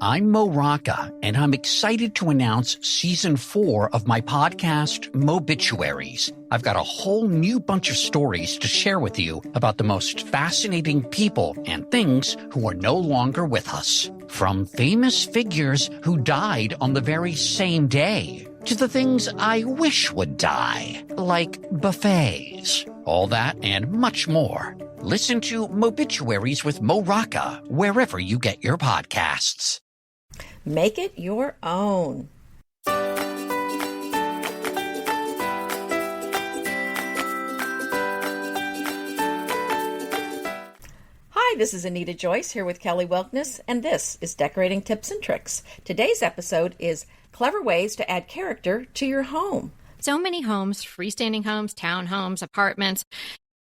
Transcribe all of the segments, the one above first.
I'm Mo Rocca, and I'm excited to announce Season 4 of my podcast, Mobituaries. I've got a whole new bunch of stories to share with you about the most fascinating people and things who are no longer with us. From famous figures who died on the very same day, to the things I wish would die, like buffets. All that and much more. Listen to Mobituaries with Mo Rocca wherever you get your podcasts. Make it your own. Hi, this is Anita Joyce here with Kelly Welkness, and this is Decorating Tips and Tricks. Today's episode is clever ways to add character to your home. So many homes, freestanding homes, townhomes, apartments,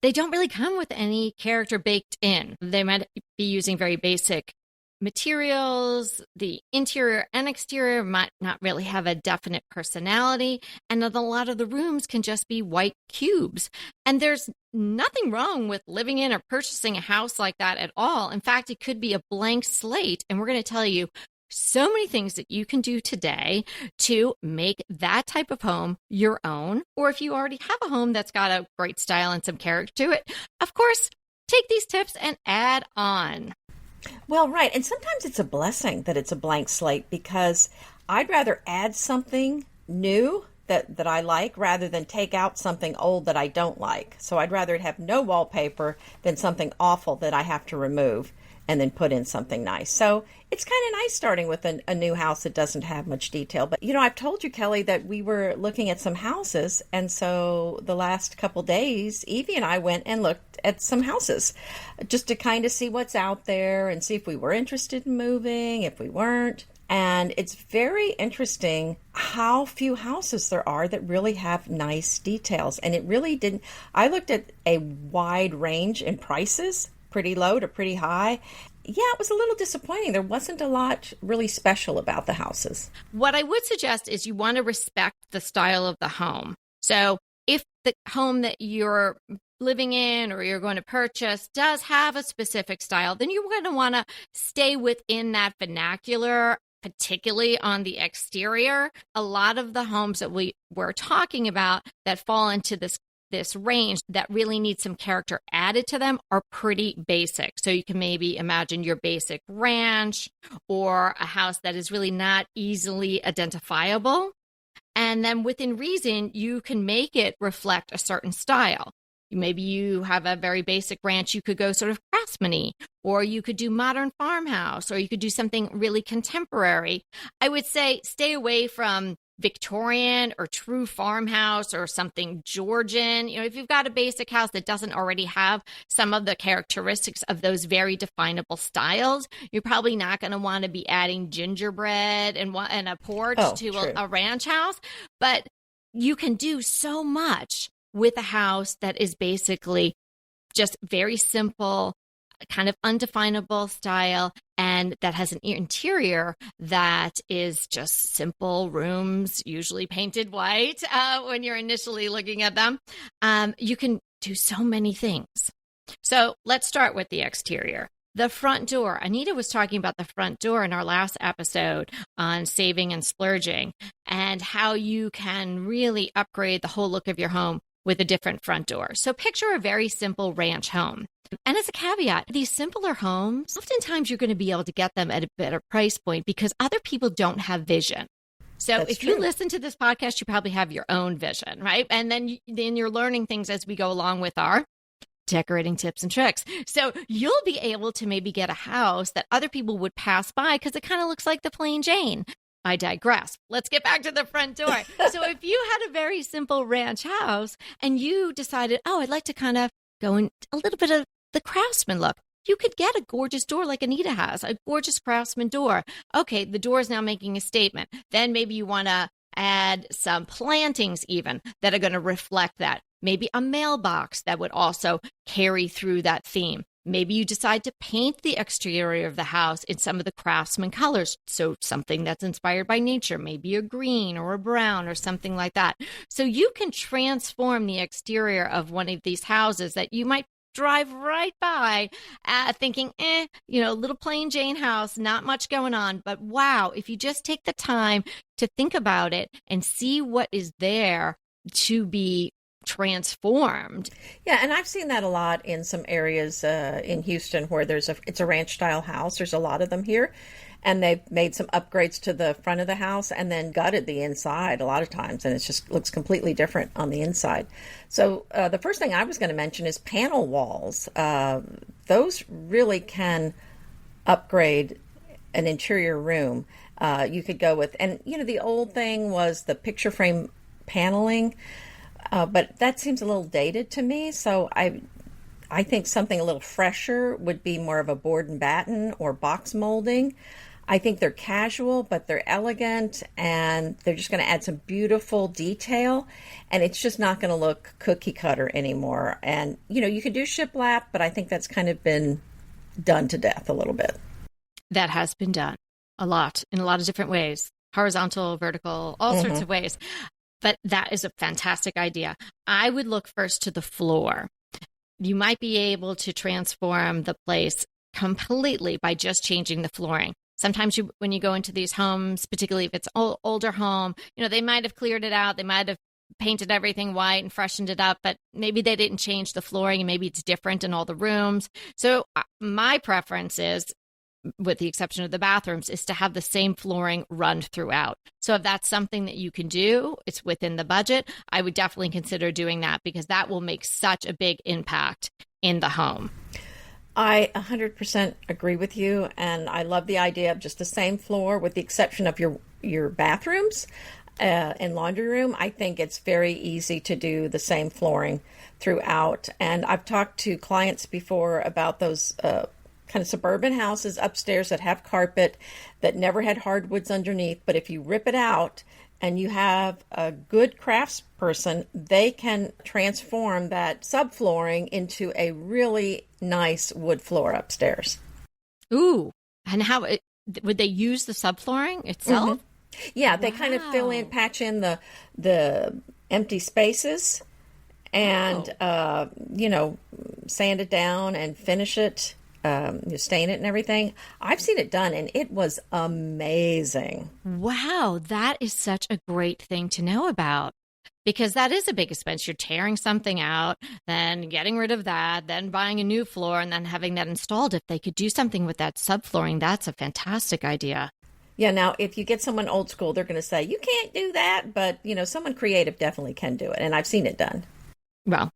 they don't really come with any character baked in. They might be using very basic materials. The interior and exterior might not really have a definite personality. And a lot of the rooms can just be white cubes. And there's nothing wrong with living in or purchasing a house like that at all. In fact, it could be a blank slate. And we're going to tell you so many things that you can do today to make that type of home your own. Or if you already have a home that's got a great style and some character to it, of course, take these tips and add on. Well, right. And sometimes it's a blessing that it's a blank slate, because I'd rather add something new that I like rather than take out something old that I don't like. So I'd rather have no wallpaper than something awful that I have to remove and then put in something nice. So it's kind of nice starting with a new house that doesn't have much detail. But, I've told you, Kelly, that we were looking at some houses. And so the last couple days, Evie and I went and looked at some houses just to kind of see what's out there and see if we were interested in moving, if we weren't. And it's very interesting how few houses there are that really have nice details. And it really didn't. I looked at a wide range in prices, pretty low to pretty high. Yeah, it was a little disappointing. There wasn't a lot really special about the houses. What I would suggest is you want to respect the style of the home. So if the home that you're living in or you're going to purchase does have a specific style, then you're going to want to stay within that vernacular, particularly on the exterior. A lot of the homes that we're talking about that fall into this range that really need some character added to them are pretty basic. So you can maybe imagine your basic ranch or a house that is really not easily identifiable. And then within reason, you can make it reflect a certain style. Maybe you have a very basic ranch, you could go sort of craftsman-y, or you could do modern farmhouse, or you could do something really contemporary. I would say stay away from Victorian or true farmhouse or something Georgian. If you've got a basic house that doesn't already have some of the characteristics of those very definable styles, you're probably not going to want to be adding gingerbread and a porch to a ranch house. But you can do so much with a house that is basically just very simple, kind of undefinable style, and that has an interior that is just simple rooms, usually painted white when you're initially looking at them. You can do so many things. So let's start with the exterior. The front door. Anita was talking about the front door in our last episode on saving and splurging and how you can really upgrade the whole look of your home with a different front door. So picture a very simple ranch home. And as a caveat, these simpler homes, oftentimes you're going to be able to get them at a better price point because other people don't have vision. So if you listen to this podcast, you probably have your own vision, right? And then you're learning things as we go along with our decorating tips and tricks. So you'll be able to maybe get a house that other people would pass by because it kind of looks like the plain Jane. I digress. Let's get back to the front door. So if you had a very simple ranch house and you decided, I'd like to kind of go in a little bit of the craftsman look, you could get a gorgeous door like Anita has, a gorgeous craftsman door. Okay, the door is now making a statement. Then maybe you want to add some plantings even that are going to reflect that. Maybe a mailbox that would also carry through that theme. Maybe you decide to paint the exterior of the house in some of the craftsman colors. So something that's inspired by nature, maybe a green or a brown or something like that. So you can transform the exterior of one of these houses that you might drive right by thinking, little plain Jane house, not much going on. But wow, if you just take the time to think about it and see what is there to be transformed. Yeah, and I've seen that a lot in some areas in Houston where it's a ranch style house. There's a lot of them here, and they've made some upgrades to the front of the house and then gutted the inside a lot of times, and it just looks completely different on the inside. So the first thing I was going to mention is panel walls. Those really can upgrade an interior room. You could go with, and the old thing was the picture frame paneling. But that seems a little dated to me, so I think something a little fresher would be more of a board and batten or box molding. I think they're casual, but they're elegant, and they're just going to add some beautiful detail, and it's just not going to look cookie cutter anymore. And, you could do shiplap, but I think that's kind of been done to death a little bit. That has been done a lot in a lot of different ways, horizontal, vertical, all sorts of ways. But that is a fantastic idea. I would look first to the floor. You might be able to transform the place completely by just changing the flooring. Sometimes when you go into these homes, particularly if it's an older home, they might have cleared it out. They might have painted everything white and freshened it up, but maybe they didn't change the flooring and maybe it's different in all the rooms. So my preference is, with the exception of the bathrooms, is to have the same flooring run throughout. So if that's something that you can do, it's within the budget, I would definitely consider doing that because that will make such a big impact in the home. I 100% agree with you, and I love the idea of just the same floor with the exception of your bathrooms and laundry room. I think it's very easy to do the same flooring throughout, and I've talked to clients before about those kind of suburban houses upstairs that have carpet that never had hardwoods underneath. But if you rip it out and you have a good craftsperson, they can transform that subflooring into a really nice wood floor upstairs. Ooh, and how would they use the subflooring itself? Yeah, they kind of patch in the empty spaces and, sand it down and finish it. You stain it and everything. I've seen it done, and it was amazing. Wow, that is such a great thing to know about, because that is a big expense. You're tearing something out, then getting rid of that, then buying a new floor, and then having that installed. If they could do something with that subflooring, that's a fantastic idea. Yeah, now, if you get someone old school, they're going to say, you can't do that, but, someone creative definitely can do it, and I've seen it done. Well,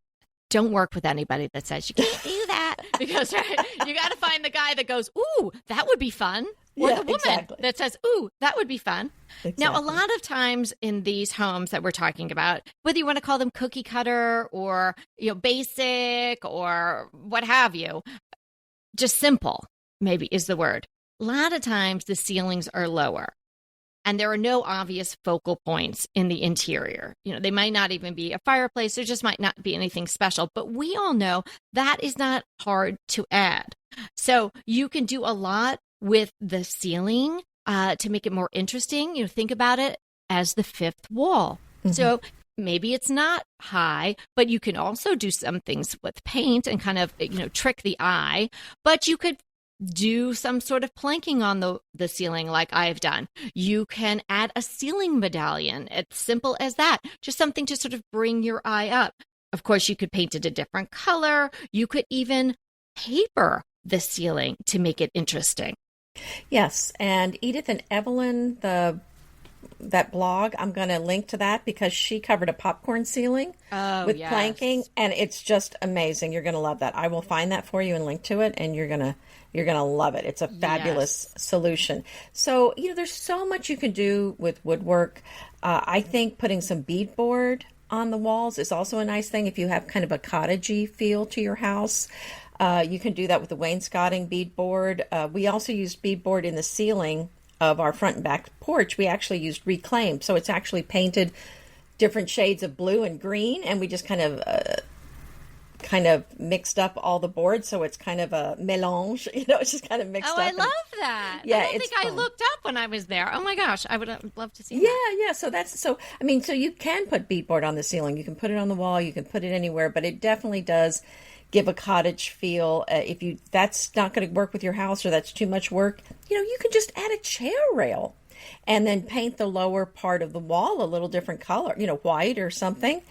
don't work with anybody that says you can't do that, because you got to find the guy that goes, ooh, that would be fun. Or the woman that says, ooh, that would be fun. Exactly. Now, a lot of times in these homes that we're talking about, whether you want to call them cookie cutter or basic or what have you, just simple maybe is the word. A lot of times the ceilings are lower. And there are no obvious focal points in the interior. They might not even be a fireplace. There just might not be anything special. But we all know that is not hard to add. So you can do a lot with the ceiling to make it more interesting. Think about it as the fifth wall. So maybe it's not high, but you can also do some things with paint and kind of, trick the eye. But you could do some sort of planking on the ceiling like I've done. You can add a ceiling medallion. It's simple as that. Just something to sort of bring your eye up. Of course, you could paint it a different color. You could even paper the ceiling to make it interesting. Yes, and Edith and Evelyn, that blog, I'm going to link to that because she covered a popcorn ceiling with planking, and it's just amazing. You're going to love that. I will find that for you and link to it, and you're going to love it. It's a fabulous solution. So, there's so much you can do with woodwork. I think putting some beadboard on the walls is also a nice thing if you have kind of a cottagey feel to your house. You can do that with the wainscoting beadboard. We also used beadboard in the ceiling of our front and back porch. We actually used reclaimed, so it's actually painted different shades of blue and green, and we just kind of mixed up all the boards, so it's kind of a mélange. It's just kind of mixed up. Oh, I love that. Yeah, I don't think I looked up when I was there. Oh my gosh, I would love to see that. Yeah. So you can put beadboard on the ceiling. You can put it on the wall. You can put it anywhere, but it definitely does give a cottage feel. That's not going to work with your house or that's too much work, you can just add a chair rail and then paint the lower part of the wall a little different color, white or something.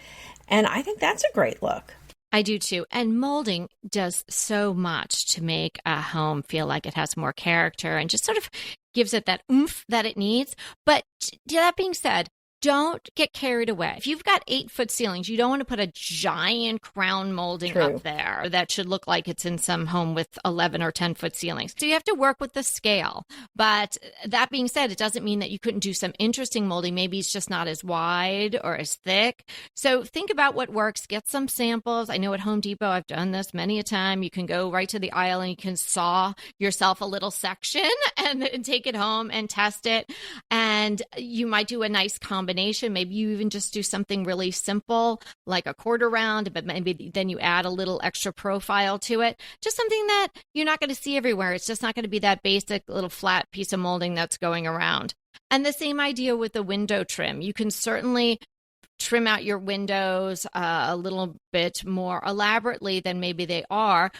And I think that's a great look. I do too. And molding does so much to make a home feel like it has more character and just sort of gives it that oomph that it needs. But that being said, don't get carried away. If you've got 8-foot ceilings, you don't want to put a giant crown molding up there that should look like it's in some home with 11 or 10-foot ceilings. So you have to work with the scale. But that being said, it doesn't mean that you couldn't do some interesting molding. Maybe it's just not as wide or as thick. So think about what works. Get some samples. I know at Home Depot, I've done this many a time. You can go right to the aisle and you can saw yourself a little section and take it home and test it. And you might do a nice combination. Maybe you even just do something really simple like a quarter round, but maybe then you add a little extra profile to it. Just something that you're not going to see everywhere. It's just not going to be that basic little flat piece of molding that's going around. And the same idea with the window trim. You can certainly trim out your windows a little bit more elaborately than maybe they are.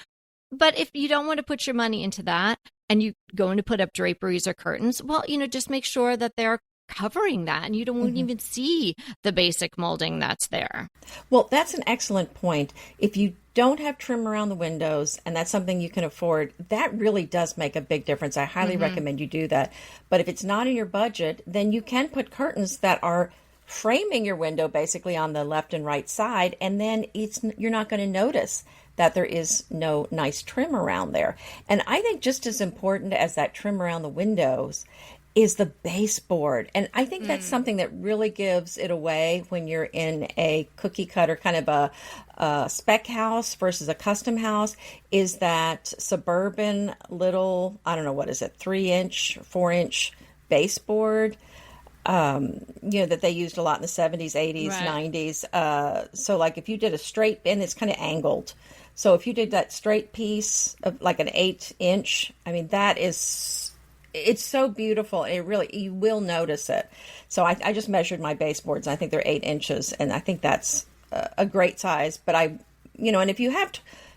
But if you don't want to put your money into that and you're going to put up draperies or curtains, well, just make sure that they're covering that and you don't even see the basic molding that's there. Well, that's an excellent point. If you don't have trim around the windows and that's something you can afford, that really does make a big difference. I highly recommend you do that. But if it's not in your budget, then you can put curtains that are framing your window basically on the left and right side, and then you're not going to notice that there is no nice trim around there. And I think just as important as that trim around the windows is the baseboard. And I think that's something that really gives it away when you're in a cookie cutter kind of a spec house versus a custom house, is that suburban little, I don't know, what is it, 3-inch, 4-inch baseboard, that they used a lot in the 70s, 80s, 90s. So like if you did a straight, and it's kind of angled. So if you did that straight piece of like an 8-inch, I mean, it's so beautiful. You will notice it. So I just measured my baseboards. And I think they're 8 inches, and I think that's a great size. But and if you have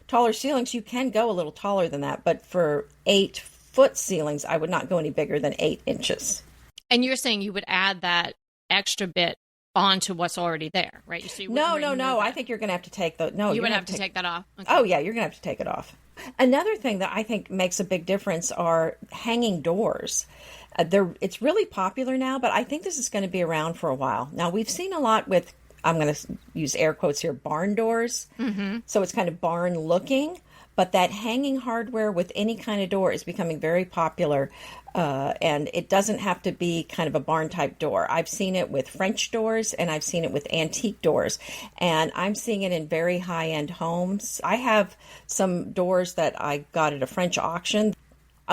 taller ceilings, you can go a little taller than that. But for 8-foot ceilings, I would not go any bigger than 8 inches. And you're saying you would add that extra bit onto what's already there, right? So no. I think you're going to have to take you would have to take that off. Okay. Oh yeah, you're going to have to take it off. Another thing that I think makes a big difference are hanging doors. It's really popular now, but I think this is going to be around for a while. Now, we've seen a lot with, I'm going to use air quotes here, barn doors. So it's kind of barn looking, but that hanging hardware with any kind of door is becoming very popular. And it doesn't have to be kind of a barn type door. I've seen it with French doors and I've seen it with antique doors, and I'm seeing it in very high end homes. I have some doors that I got at a French auction.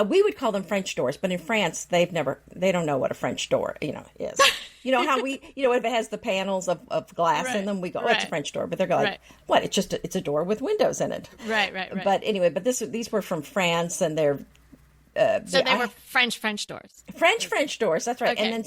We would call them French doors, but in France, they don't know what a French door, is. How if it has the panels of glass in them, we go, oh, it's a French door. But they're going, what? It's a door with windows in it. Right. But anyway, these were from France, and they're, so they were French doors. French doors, that's right. Okay.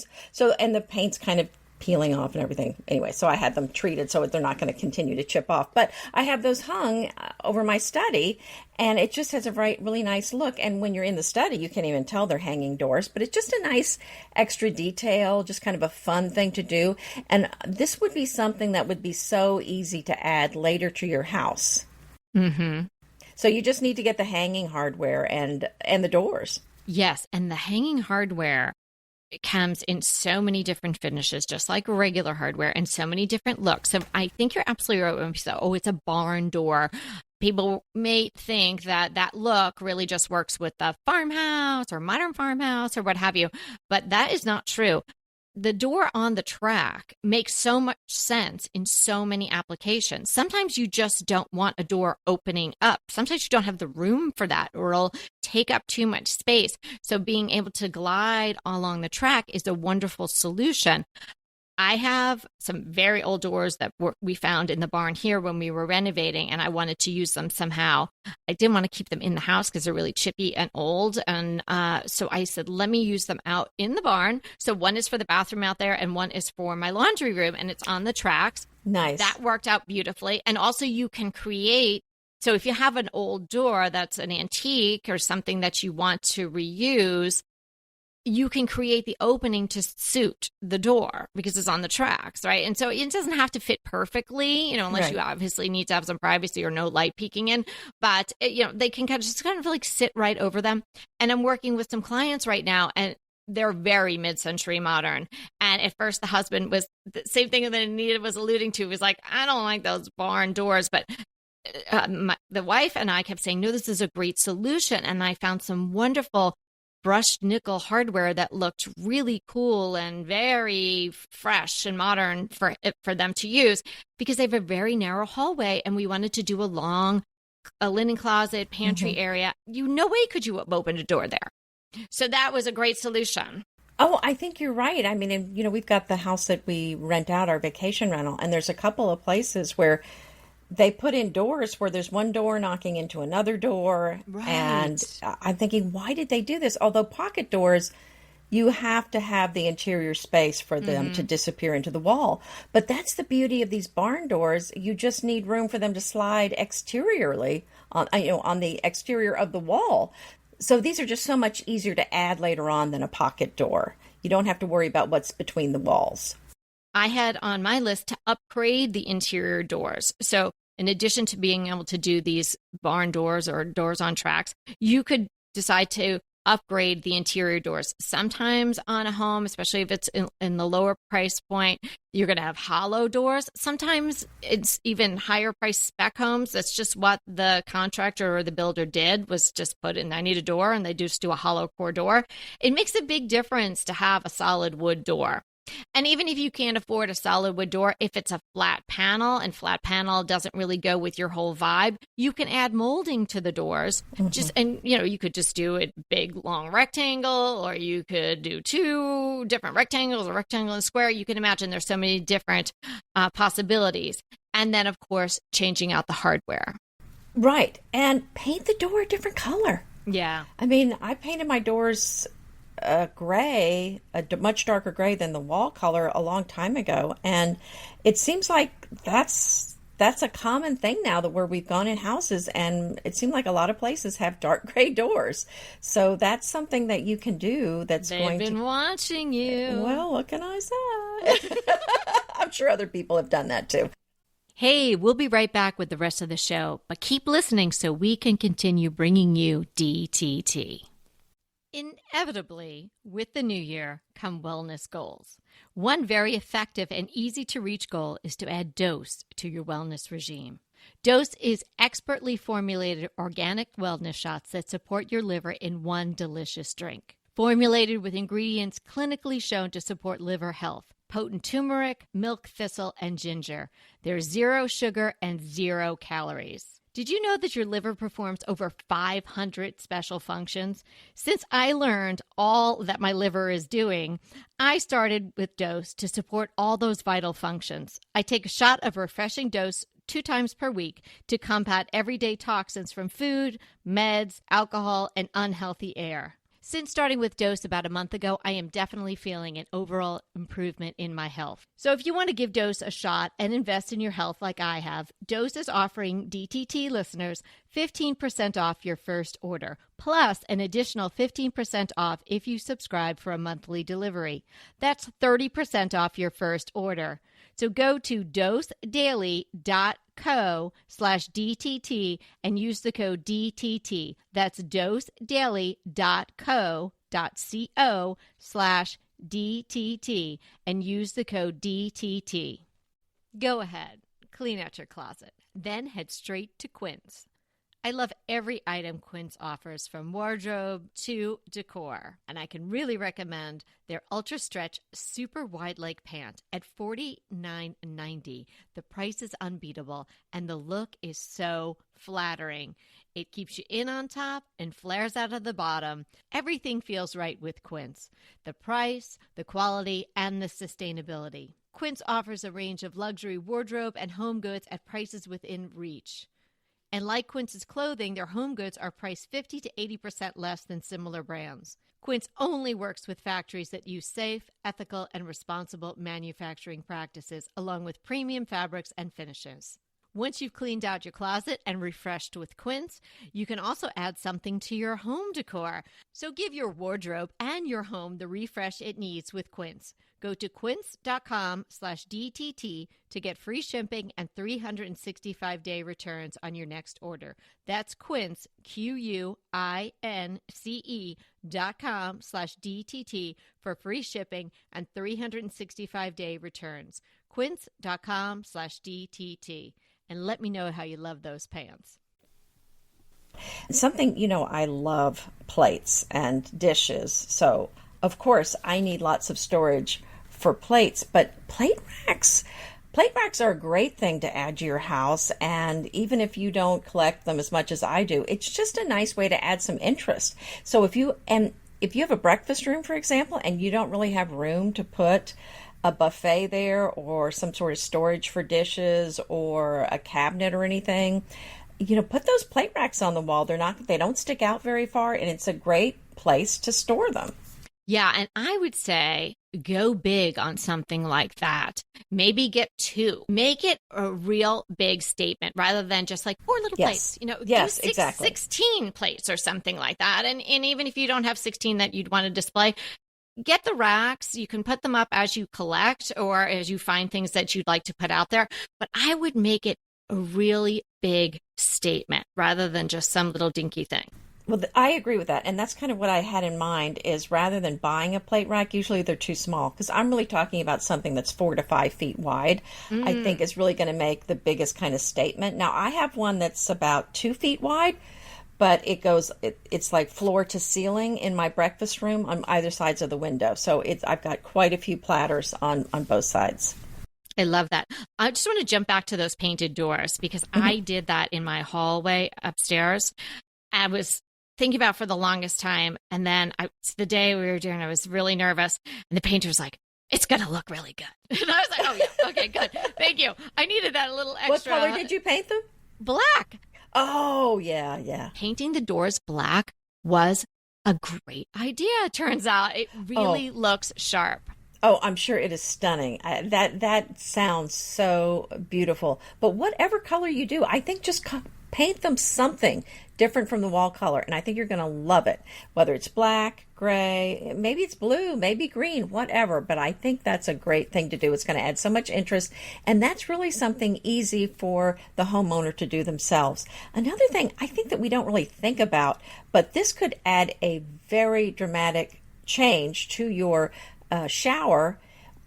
And the paint's kind of peeling off and everything. Anyway, so I had them treated so they're not going to continue to chip off. But I have those hung over my study, and it just has a really nice look. And when you're in the study, you can't even tell they're hanging doors, but it's just a nice extra detail, just kind of a fun thing to do. And this would be something that would be so easy to add later to your house. So you just need to get the hanging hardware and the doors. Yes, and the hanging hardware comes in so many different finishes, just like regular hardware, and so many different looks. So I think you're absolutely right when you say, oh, it's a barn door. People may think that look really just works with the farmhouse or modern farmhouse or what have you, but that is not true. The door on the track makes so much sense in so many applications. Sometimes you just don't want a door opening up. Sometimes you don't have the room for that, or it'll take up too much space. So being able to glide along the track is a wonderful solution. I have some very old doors that we found in the barn here when we were renovating, and I wanted to use them somehow. I didn't want to keep them in the house because they're really chippy and old. And so I said, let me use them out in the barn. So one is for the bathroom out there and one is for my laundry room, and it's on the tracks. Nice. That worked out beautifully. And also you can create So if you have an old door that's an antique or something that you want to reuse, you can create the opening to suit the door because it's on the tracks, right? And so it doesn't have to fit perfectly, unless you obviously need to have some privacy or no light peeking in. But, they can kind of like sit right over them. And I'm working with some clients right now, and they're very mid-century modern. And at first, the husband was the same thing that Anita was alluding to. Was like, I don't like those barn doors, but the wife and I kept saying, no, this is a great solution. And I found some wonderful brushed nickel hardware that looked really cool and very fresh and modern for them to use, because they have a very narrow hallway, and we wanted to do a linen closet, pantry area. No way could you open a door there. So that was a great solution. Oh, I think you're right. I mean, we've got the house that we rent out, our vacation rental, and there's a couple of places where they put in doors where there's one door knocking into another door. Right. And I'm thinking, why did they do this? Although pocket doors, you have to have the interior space for them to disappear into the wall. But that's the beauty of these barn doors. You just need room for them to slide exteriorly on the exterior of the wall. So these are just so much easier to add later on than a pocket door. You don't have to worry about what's between the walls. I had on my list to upgrade the interior doors. So in addition to being able to do these barn doors or doors on tracks, you could decide to upgrade the interior doors. Sometimes on a home, especially if it's in the lower price point, you're going to have hollow doors. Sometimes it's even higher price spec homes. That's just what the contractor or the builder did, was just put in, I need a door, and they just do a hollow core door. It makes a big difference to have a solid wood door. And even if you can't afford a solid wood door, if it's a flat panel and flat panel doesn't really go with your whole vibe, you can add molding to the doors. You could just do a big long rectangle, or you could do two different rectangles, a rectangle and square. You can imagine there's so many different possibilities. And then, of course, changing out the hardware. Right. And paint the door a different color. Yeah. I mean, I painted my doors gray, much darker gray than the wall color a long time ago. And it seems like that's a common thing now, that where we've gone in houses, and it seemed like a lot of places have dark gray doors. So that's something that you can do. They've been watching you. Well, what can I say? I'm sure other people have done that too. Hey, we'll be right back with the rest of the show, but keep listening so we can continue bringing you DTT. Inevitably, with the new year come wellness goals. One very effective and easy-to-reach goal is to add dose to your wellness regime. Dose is expertly formulated organic wellness shots that support your liver in one delicious drink. Formulated with ingredients clinically shown to support liver health: potent turmeric, milk thistle, and ginger. There's 0 sugar and 0 calories. Did you know that your liver performs over 500 special functions? Since I learned all that my liver is doing, I started with Dose to support all those vital functions. I take a shot of refreshing Dose 2 times per week to combat everyday toxins from food, meds, alcohol, and unhealthy air. Since starting with Dose about a month ago, I am definitely feeling an overall improvement in my health. So if you want to give Dose a shot and invest in your health like I have, Dose is offering DTT listeners 15% off your first order, plus an additional 15% off if you subscribe for a monthly delivery. That's 30% off your first order. So go to dosedaily.co/DTT and use the code DTT. That's dosedaily.co.co/DTT and use the code DTT. Go ahead, clean out your closet, then head straight to Quince. I love every item Quince offers, from wardrobe to decor, and I can really recommend their Ultra Stretch Super Wide Leg Pant at $49.90. The price is unbeatable, and the look is so flattering. It keeps you in on top and flares out of the bottom. Everything feels right with Quince. The price, the quality, and the sustainability. Quince offers a range of luxury wardrobe and home goods at prices within reach. And like Quince's clothing, their home goods are priced 50 to 80% less than similar brands. Quince only works with factories that use safe, ethical, and responsible manufacturing practices, along with premium fabrics and finishes. Once you've cleaned out your closet and refreshed with Quince, you can also add something to your home decor. So give your wardrobe and your home the refresh it needs with Quince. Go to quince.com/DTT to get free shipping and 365-day returns on your next order. That's Quince, QUINCE.com/DTT for free shipping and 365-day returns. Quince.com/DTT. And let me know how you love those pants. Something, I love plates and dishes. So, of course, I need lots of storage for plates, but plate racks are a great thing to add to your house. And even if you don't collect them as much as I do, it's just a nice way to add some interest. So if you have a breakfast room, for example, and you don't really have room to put a buffet there or some sort of storage for dishes or a cabinet or anything, put those plate racks on the wall. They don't stick out very far, and it's a great place to store them. Yeah, and I would say go big on something like that. Maybe get 2. Make it a real big statement rather than just like 4 little plates. Yes, do exactly. 16 plates or something like that. And even if you don't have 16 that you'd want to display, get the racks. You can put them up as you collect or as you find things that you'd like to put out there. But I would make it a really big statement rather than just some little dinky thing. Well, I agree with that. And that's kind of what I had in mind is rather than buying a plate rack, usually they're too small because I'm really talking about something that's 4 to 5 feet wide. I think is really going to make the biggest kind of statement. Now, I have one that's about 2 feet wide, but it's like floor to ceiling in my breakfast room on either sides of the window. So I've got quite a few platters on both sides. I love that. I just want to jump back to those painted doors because I did that in my hallway upstairs. I was thinking about for the longest time. And then the day we were doing, I was really nervous. And the painter was like, it's going to look really good. And I was like, oh, yeah, okay, good. Thank you. I needed that a little extra. What color did you paint them? Black. Oh, yeah. Painting the doors black was a great idea, it turns out. It really looks sharp. Oh, I'm sure it is stunning. That sounds so beautiful. But whatever color you do, I think just paint them something different from the wall color, and I think you're going to love it. Whether it's black, gray, maybe it's blue, maybe green, whatever. But I think that's a great thing to do. It's going to add so much interest, and that's really something easy for the homeowner to do themselves. Another thing I think that we don't really think about, but this could add a very dramatic change to your shower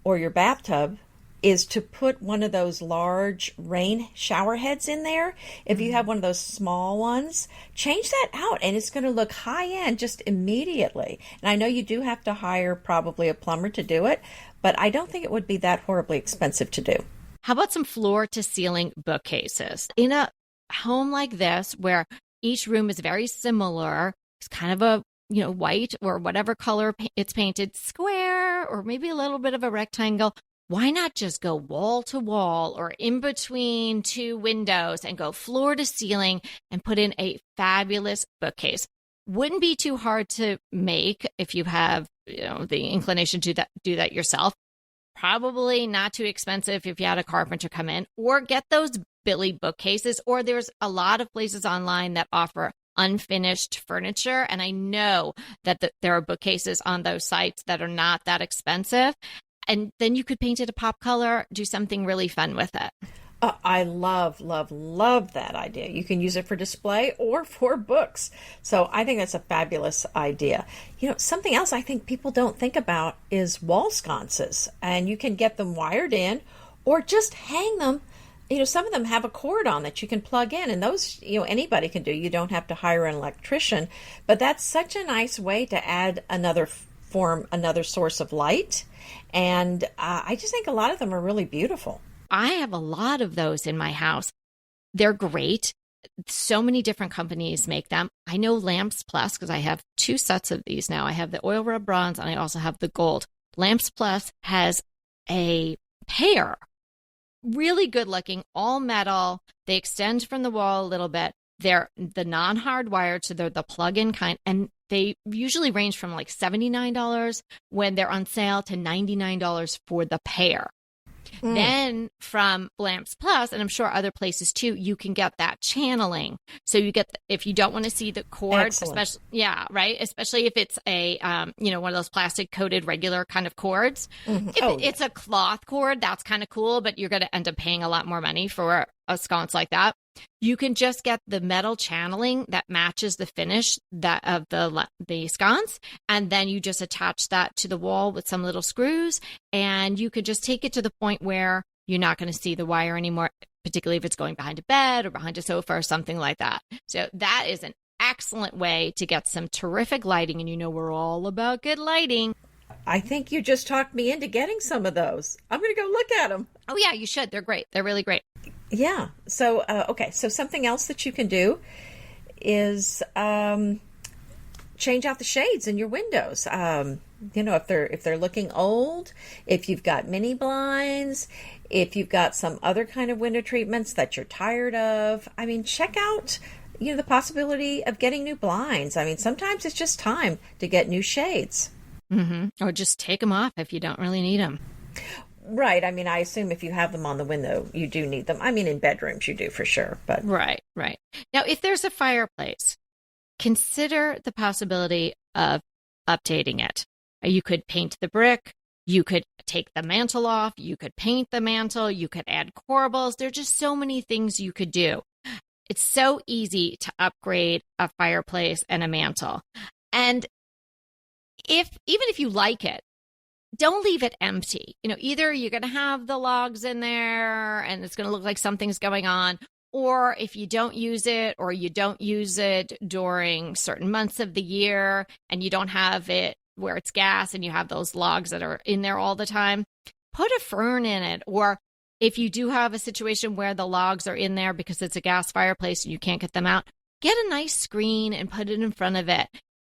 or your bathtub, is to put one of those large rain shower heads in there. If you have one of those small ones, change that out and it's going to look high end just immediately. And I know you do have to hire probably a plumber to do it, but I don't think it would be that horribly expensive to do. How about some floor to ceiling bookcases? In a home like this, where each room is very similar, it's kind of a white or whatever color it's painted, square or maybe a little bit of a rectangle. Why not just go wall to wall or in between 2 windows and go floor to ceiling and put in a fabulous bookcase? Wouldn't be too hard to make if you have the inclination to do that yourself. Probably not too expensive if you had a carpenter come in, or get those Billy bookcases, or there's a lot of places online that offer unfinished furniture. And I know that there are bookcases on those sites that are not that expensive. And then you could paint it a pop color, do something really fun with it. I love, love, love that idea. You can use it for display or for books. So I think that's a fabulous idea. Something else I think people don't think about is wall sconces. And you can get them wired in or just hang them. Some of them have a cord on that you can plug in, and those, anybody can do. You don't have to hire an electrician. But that's such a nice way to add another source of light. And I just think a lot of them are really beautiful. I have a lot of those in my house. They're great. So many different companies make them. I know Lamps Plus because I have 2 sets of these now. I have the oil rub bronze and I also have the gold. Lamps Plus has a pair. Really good looking, all metal. They extend from the wall a little bit. They're the non-hardwired, so they're the plug-in kind. And they usually range from like $79 when they're on sale to $99 for the pair. Then from Lamps Plus, and I'm sure other places too, you can get that channeling. So you get, if you don't want to see the cord, especially, right? Especially if it's a, one of those plastic coated regular kind of cords. If it's a cloth cord, that's kind of cool, but you're going to end up paying a lot more money for a sconce like that. You can just get the metal channeling that matches the finish of the sconce, and then you just attach that to the wall with some little screws, and you could just take it to the point where you're not going to see the wire anymore, particularly if it's going behind a bed or behind a sofa or something like that. So that is an excellent way to get some terrific lighting, and we're all about good lighting. I think you just talked me into getting some of those. I'm going to go look at them. Oh, yeah, you should. They're great. They're really great. Yeah. So, So something else that you can do is change out the shades in your windows. If they're looking old, if you've got mini blinds, if you've got some other kind of window treatments that you're tired of, check out, the possibility of getting new blinds. Sometimes it's just time to get new shades. Or just take them off if you don't really need them. Right. I assume if you have them on the window, you do need them. In bedrooms, you do for sure. But Right. Now, if there's a fireplace, consider the possibility of updating it. You could paint the brick. You could take the mantle off. You could paint the mantle. You could add corbels. There are just so many things you could do. It's so easy to upgrade a fireplace and a mantle. And even if you like it, don't leave it empty. Either you're going to have the logs in there and it's going to look like something's going on, or if you don't use it, or you don't use it during certain months of the year and you don't have it where it's gas and you have those logs that are in there all the time, put a fern in it. Or if you do have a situation where the logs are in there because it's a gas fireplace and you can't get them out, get a nice screen and put it in front of it.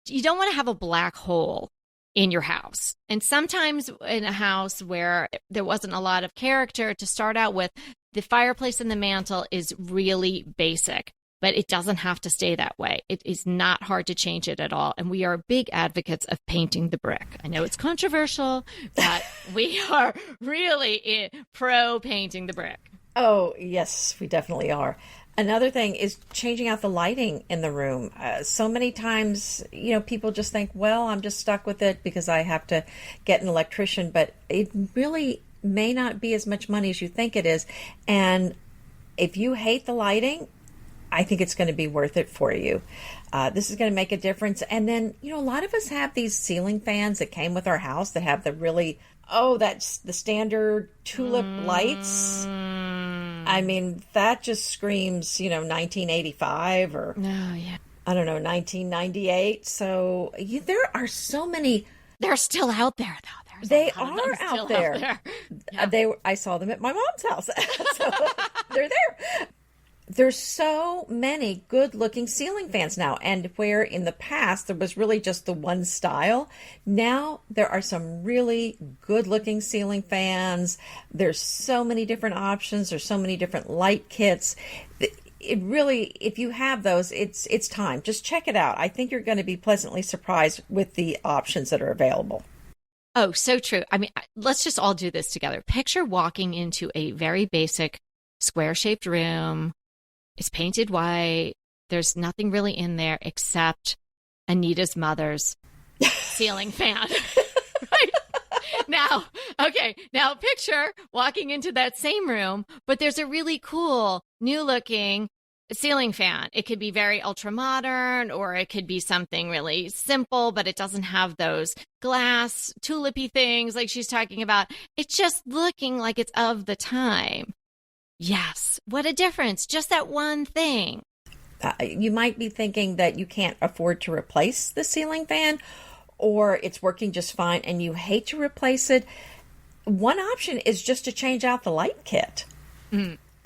You don't want to have a black hole in your house. And sometimes in a house where there wasn't a lot of character to start out with, the fireplace and the mantle is really basic, but it doesn't have to stay that way. It is not hard to change it at all. And we are big advocates of painting the brick. I know it's controversial, but we are really pro painting the brick. Oh, yes, we definitely are. Another thing is changing out the lighting in the room. So many times, people just think, well, I'm just stuck with it because I have to get an electrician, but it really may not be as much money as you think it is. And if you hate the lighting, I think it's going to be worth it for you. This is going to make a difference. And then, a lot of us have these ceiling fans that came with our house that have the really, that's the standard tulip lights. That just screams, 1985 or, I don't know, 1998. So there are so many. They're still out there, though. They are out there. Yeah. I saw them at my mom's house. So they're there. There's so many good-looking ceiling fans now, and where in the past there was really just the one style, now there are some really good-looking ceiling fans. There's so many different options. There's so many different light kits. It really, if you have those, it's time. Just check it out. I think you're going to be pleasantly surprised with the options that are available. Oh, so true. Let's just all do this together. Picture walking into a very basic square-shaped room. It's painted white. There's nothing really in there except Anita's mother's ceiling fan. Right? Now picture walking into that same room, but there's a really cool, new-looking ceiling fan. It could be very ultra-modern, or it could be something really simple, but it doesn't have those glass tulipy things like she's talking about. It's just looking like it's of the time. Yes. What a difference. Just that one thing. You might be thinking that you can't afford to replace the ceiling fan, or it's working just fine and you hate to replace it. One option is just to change out the light kit.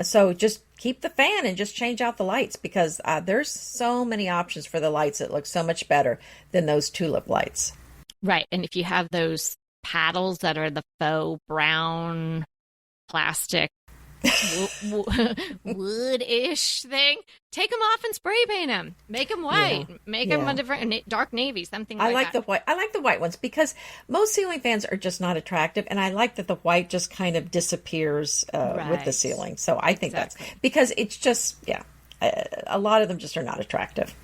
So just keep the fan and just change out the lights, because there's so many options for the lights that look so much better than those tulip lights. Right. And if you have those paddles that are the faux brown plastic wood-ish thing, take them off and spray paint them. Make them white. Make them a different dark navy, something like that. I like the white. I like the white ones because most ceiling fans are just not attractive, and I like that the white just kind of disappears with the ceiling. So I think that's because it's just a lot of them just are not attractive.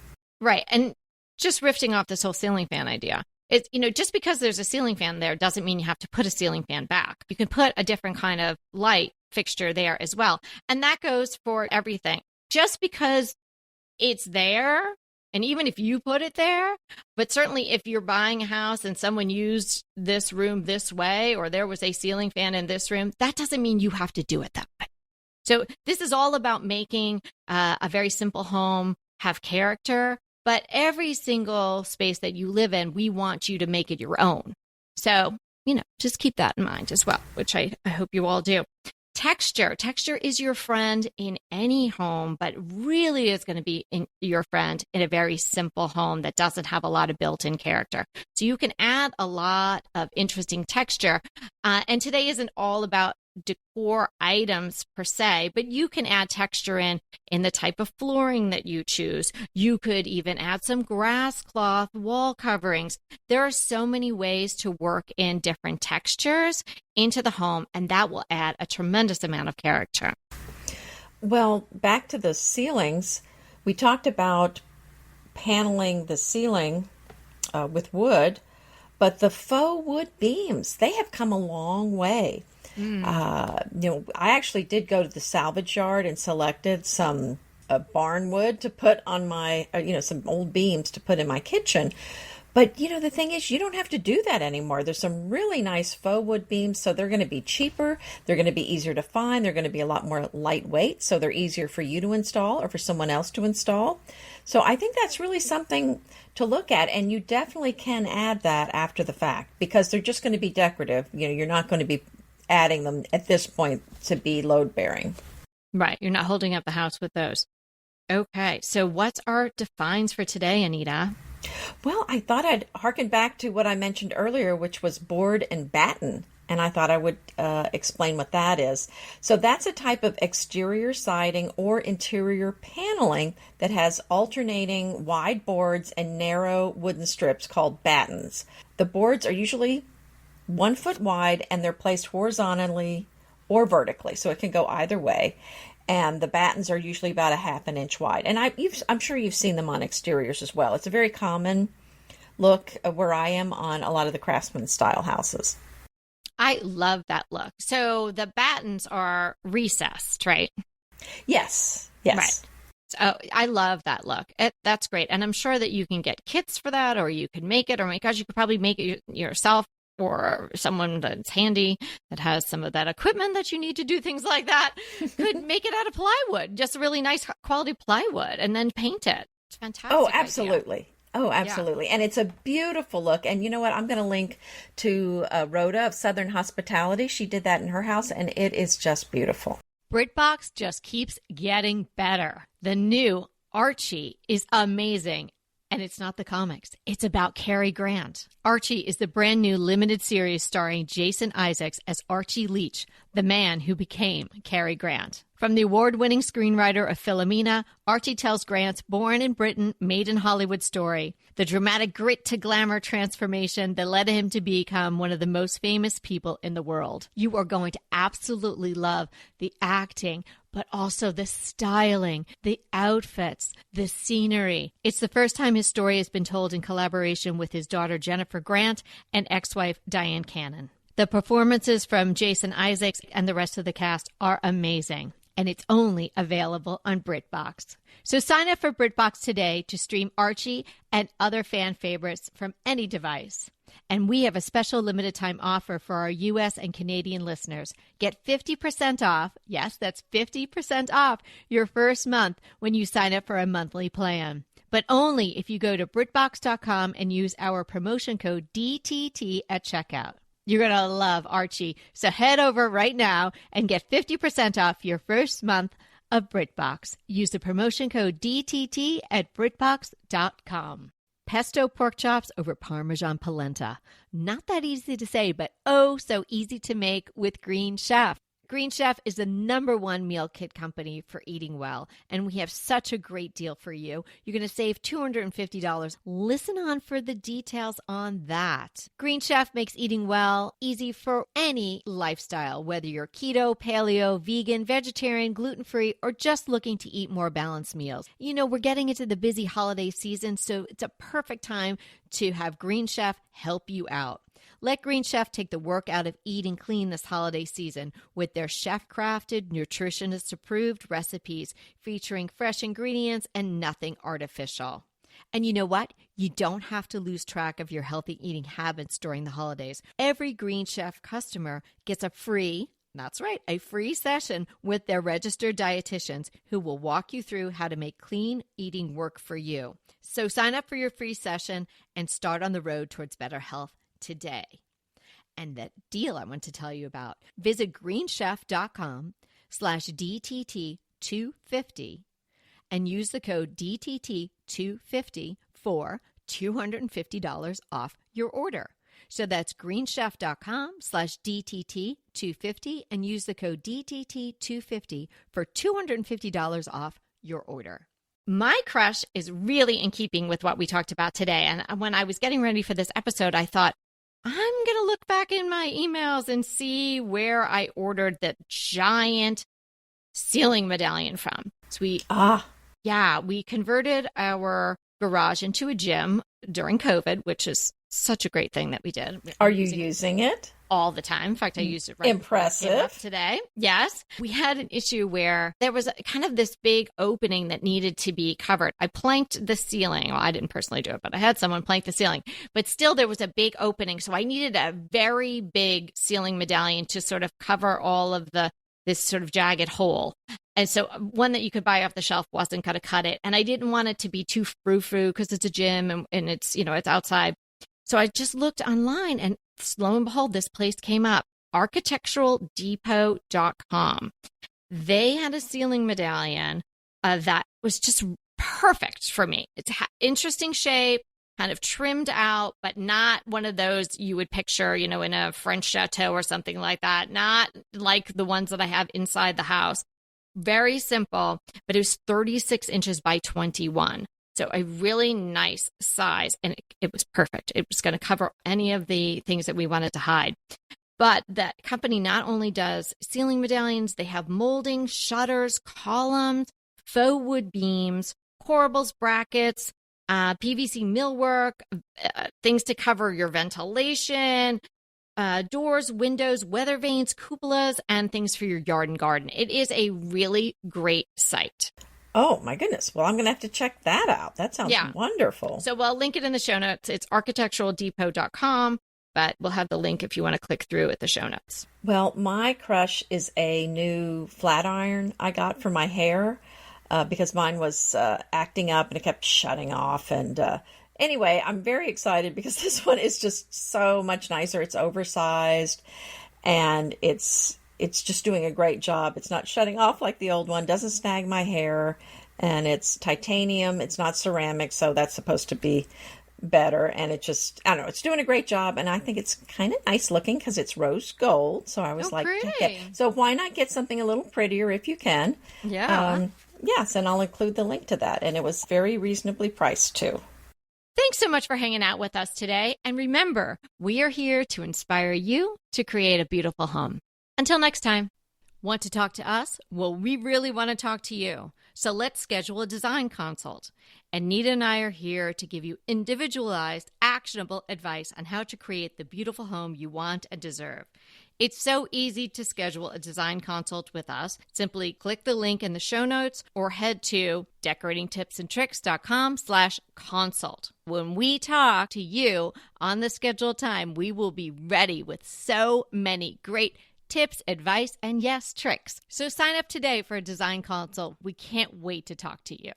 Right, and just riffing off this whole ceiling fan idea. It's, just because there's a ceiling fan there doesn't mean you have to put a ceiling fan back. You can put a different kind of light fixture there as well. And that goes for everything. Just because it's there, and even if you put it there, but certainly if you're buying a house and someone used this room this way, or there was a ceiling fan in this room, that doesn't mean you have to do it that way. So this is all about making a very simple home have character. But every single space that you live in, we want you to make it your own. So, just keep that in mind as well, which I hope you all do. Texture. Texture is your friend in any home, but really is going to be your friend in a very simple home that doesn't have a lot of built-in character. So you can add a lot of interesting texture. And today isn't all about decor items per se, but you can add texture in the type of flooring that you choose. You could even add some grass cloth wall coverings. There are so many ways to work in different textures into the home, and that will add a tremendous amount of character. Well, back to the ceilings, we talked about paneling the ceiling with wood, but the faux wood beams, they have come a long way. I actually did go to the salvage yard and selected some barn wood to put on my, some old beams to put in my kitchen. But, the thing is, you don't have to do that anymore. There's some really nice faux wood beams, so they're going to be cheaper. They're going to be easier to find. They're going to be a lot more lightweight, so they're easier for you to install or for someone else to install. So I think that's really something to look at, and you definitely can add that after the fact because they're just going to be decorative. You're not going to be adding them at this point to be load bearing. Right. You're not holding up the house with those. Okay. So what's our defines for today, Anita? Well, I thought I'd harken back to what I mentioned earlier, which was board and batten. And I thought I would explain what that is. So that's a type of exterior siding or interior paneling that has alternating wide boards and narrow wooden strips called battens. The boards are usually 1 foot wide, and they're placed horizontally or vertically, so it can go either way. And the battens are usually about a half an inch wide. And I'm sure you've seen them on exteriors as well. It's a very common look where I am on a lot of the craftsman style houses. I love that look. So the battens are recessed, right? Yes. Right. So I love that look. That's great. And I'm sure that you can get kits for that, or you can make it, or my gosh, you could probably make it yourself, or someone that's handy that has some of that equipment that you need to do things like that could make it out of plywood, just a really nice quality plywood, and then paint it. It's fantastic. Oh, absolutely. Idea. Oh, absolutely. Yeah. And it's a beautiful look. And you know what? I'm going to link to Rhoda of Southern Hospitality. She did that in her house, and it is just beautiful. BritBox just keeps getting better. The new Archie is amazing. And it's not the comics. It's about Cary Grant. Archie is the brand new limited series starring Jason Isaacs as Archie Leach, the man who became Cary Grant. From the award-winning screenwriter of Philomena, Archie tells Grant's born in Britain, made in Hollywood story, the dramatic grit to glamour transformation that led him to become one of the most famous people in the world. You are going to absolutely love the acting, but also the styling, the outfits, the scenery. It's the first time his story has been told in collaboration with his daughter Jennifer Grant and ex-wife Diane Cannon. The performances from Jason Isaacs and the rest of the cast are amazing, and it's only available on BritBox. So sign up for BritBox today to stream Archie and other fan favorites from any device. And we have a special limited time offer for our U.S. and Canadian listeners. Get 50% off, yes, that's 50% off your first month when you sign up for a monthly plan. But only if you go to BritBox.com and use our promotion code DTT at checkout. You're going to love Archie. So head over right now and get 50% off your first month of BritBox. Use the promotion code DTT at BritBox.com. Pesto pork chops over Parmesan polenta. Not that easy to say, but oh, so easy to make with Green Chef. Green Chef is the #1 meal kit company for eating well, and we have such a great deal for you. You're going to save $250. Listen on for the details on that. Green Chef makes eating well easy for any lifestyle, whether you're keto, paleo, vegan, vegetarian, gluten-free, or just looking to eat more balanced meals. You know, we're getting into the busy holiday season, so it's a perfect time to have Green Chef help you out. Let Green Chef take the work out of eating clean this holiday season with their chef-crafted, nutritionist-approved recipes featuring fresh ingredients and nothing artificial. And you know what? You don't have to lose track of your healthy eating habits during the holidays. Every Green Chef customer gets a free session with their registered dietitians who will walk you through how to make clean eating work for you. So sign up for your free session and start on the road towards better health today. And that deal I want to tell you about, visit greenchef.com/DTT250 and use the code DTT250 for $250 off your order. So that's greenchef.com/DTT250 and use the code DTT250 for $250 off your order. My crush is really in keeping with what we talked about today. And when I was getting ready for this episode, I thought, I'm going to look back in my emails and see where I ordered that giant ceiling medallion from. So we converted our garage into a gym during COVID, which is such a great thing that we did. Are you using it? All the time. In fact, I used it right Impressive. Today. Yes. We had an issue where there was kind of this big opening that needed to be covered. I planked the ceiling. Well, I didn't personally do it, but I had someone plank the ceiling. But still, there was a big opening. So I needed a very big ceiling medallion to sort of cover all of this sort of jagged hole. And so one that you could buy off the shelf wasn't going to cut it. And I didn't want it to be too frou-frou because it's a gym and it's, it's outside. So I just looked online and lo and behold, this place came up, architecturaldepot.com. They had a ceiling medallion that was just perfect for me. It's interesting shape, kind of trimmed out, but not one of those you would picture, in a French chateau or something like that. Not like the ones that I have inside the house. Very simple, but it was 36 inches by 21. So a really nice size, and it was perfect. It was going to cover any of the things that we wanted to hide. But the company not only does ceiling medallions, they have molding, shutters, columns, faux wood beams, corbels, brackets, PVC millwork, things to cover your ventilation, doors, windows, weather vanes, cupolas, and things for your yard and garden. It is a really great site. Oh, my goodness. Well, I'm going to have to check that out. That sounds wonderful. So we'll link it in the show notes. It's architecturaldepot.com, but we'll have the link if you want to click through at the show notes. Well, my crush is a new flat iron I got for my hair because mine was acting up and it kept shutting off. And anyway, I'm very excited because this one is just so much nicer. It's oversized and it's just doing a great job. It's not shutting off like the old one, doesn't snag my hair, and it's titanium. It's not ceramic, so that's supposed to be better. And it just, I don't know, it's doing a great job. And I think it's kind of nice looking because it's rose gold. So I was pretty. So why not get something a little prettier if you can? Yeah. Yes, and I'll include the link to that. And it was very reasonably priced too. Thanks so much for hanging out with us today. And remember, we are here to inspire you to create a beautiful home. Until next time. Want to talk to us? Well, we really want to talk to you. So let's schedule a design consult. Anita and I are here to give you individualized, actionable advice on how to create the beautiful home you want and deserve. It's so easy to schedule a design consult with us. Simply click the link in the show notes or head to decoratingtipsandtricks.com/consult. When we talk to you on the scheduled time, we will be ready with so many great tips, advice, and yes, tricks. So sign up today for a design consult. We can't wait to talk to you.